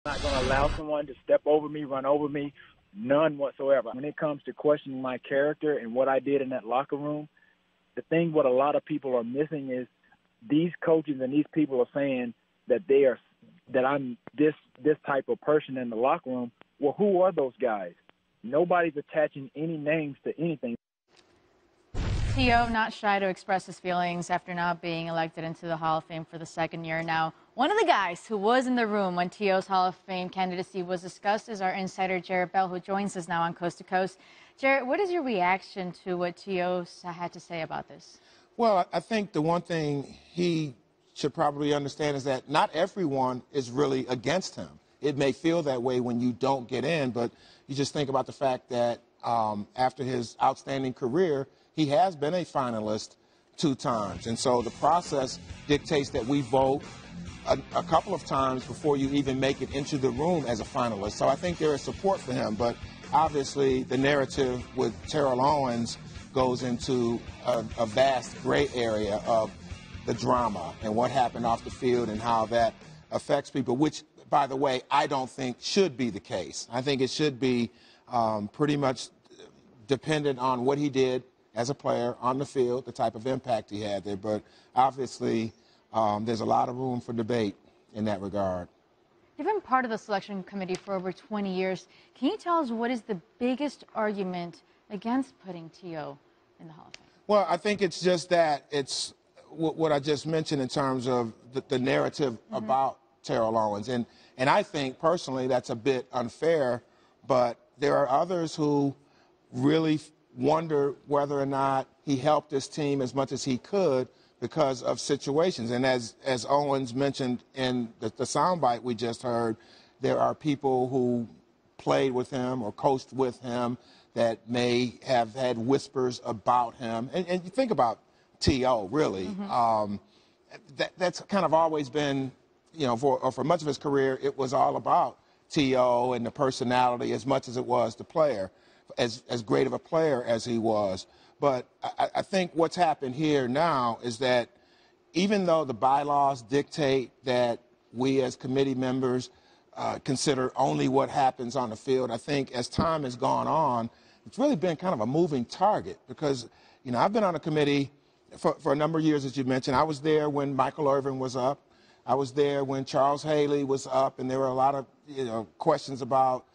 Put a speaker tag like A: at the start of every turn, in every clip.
A: not going to allow someone to step over me, run over me, none whatsoever. When it comes to questioning my character and what I did in that locker room, the thing what a lot of people are missing is these coaches and these people are saying that I'm this type of person in the locker room. Well, who are those guys? Nobody's attaching any names to anything.
B: T.O. not shy to express his feelings after not being elected into the Hall of Fame for the second year now. One of the guys who was in the room when T.O.'s Hall of Fame candidacy was discussed is our insider Jared Bell, who joins us now on Coast to Coast. Jared, what is your reaction to what T.O. had to say about this?
C: Well, I think the one thing he should probably understand is that not everyone is really against him. It may feel that way when you don't get in, but you just think about the fact that after his outstanding career, he has been a finalist 2 times. And so the process dictates that we vote a couple of times before you even make it into the room as a finalist. So I think there is support for him. But obviously the narrative with Terrell Owens goes into a vast gray area of the drama and what happened off the field and how that affects people, which, by the way, I don't think should be the case. I think it should be pretty much dependent on what he did as a player on the field, the type of impact he had there. But obviously, there's a lot of room for debate in that regard.
B: You've been part of the selection committee for over 20 years. Can you tell us what is the biggest argument against putting T.O. in the Hall of Fame? Well,
C: I think it's just that it's what I just mentioned in terms of the narrative about Terrell Owens. And I think, personally, that's a bit unfair. But there are others who really wonder whether or not he helped his team as much as he could because of situations. And as Owens mentioned in the soundbite we just heard, there are people who played with him or coached with him that may have had whispers about him. And you think about T.O., really. That's kind of always been, for much of his career, it was all about T.O. and the personality as much as it was the player, as great of a player as he was. But I think what's happened here now is that even though the bylaws dictate that we as committee members consider only what happens on the field, I think as time has gone on, it's really been kind of a moving target because, I've been on a committee for a number of years, as you mentioned. I was there when Michael Irvin was up. I was there when Charles Haley was up, and there were a lot of questions about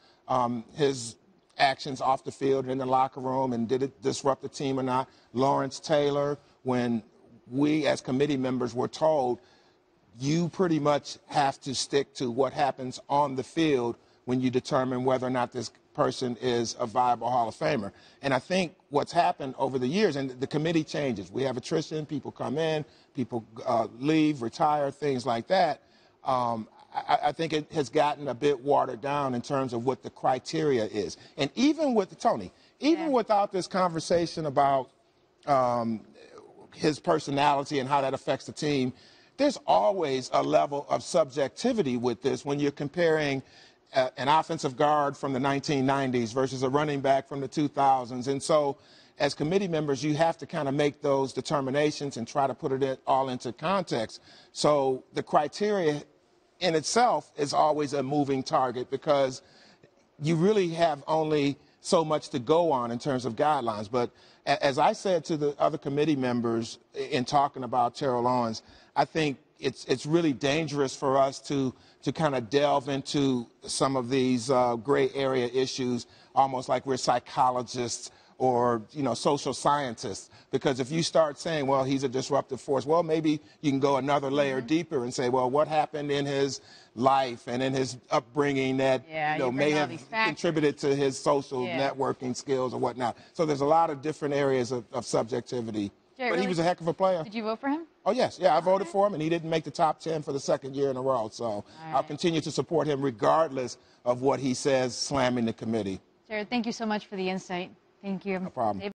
C: his actions off the field and in the locker room, and did it disrupt the team or not. Lawrence Taylor, when we as committee members were told, you pretty much have to stick to what happens on the field when you determine whether or not this person is a viable Hall of Famer. And I think what's happened over the years, and the committee changes. We have attrition, people come in, people leave, retire, things like that. I think it has gotten a bit watered down in terms of what the criteria is. And even with Tony, without this conversation about his personality and how that affects the team, there's always a level of subjectivity with this when you're comparing an offensive guard from the 1990s versus a running back from the 2000s. And so as committee members, you have to kind of make those determinations and try to put it all into context. So the criteria in itself is always a moving target because you really have only so much to go on in terms of guidelines. But as I said to the other committee members in talking about Terrell Owens, I think it's really dangerous for us to kind of delve into some of these gray area issues, almost like we're psychologists or, social scientists. Because if you start saying, well, he's a disruptive force, well, maybe you can go another layer deeper and say, well, what happened in his life and in his upbringing that may have contributed to his social networking skills or whatnot. So there's a lot of different areas of subjectivity. But he was a heck of a player.
B: Did you vote for him?
C: Oh, yes. Yeah, I voted for him, and he didn't make the top 10 for the second year in a row. So I'll continue to support him regardless of what he says slamming the committee.
B: Jared, thank you so much for the insight. Thank you.
C: No problem.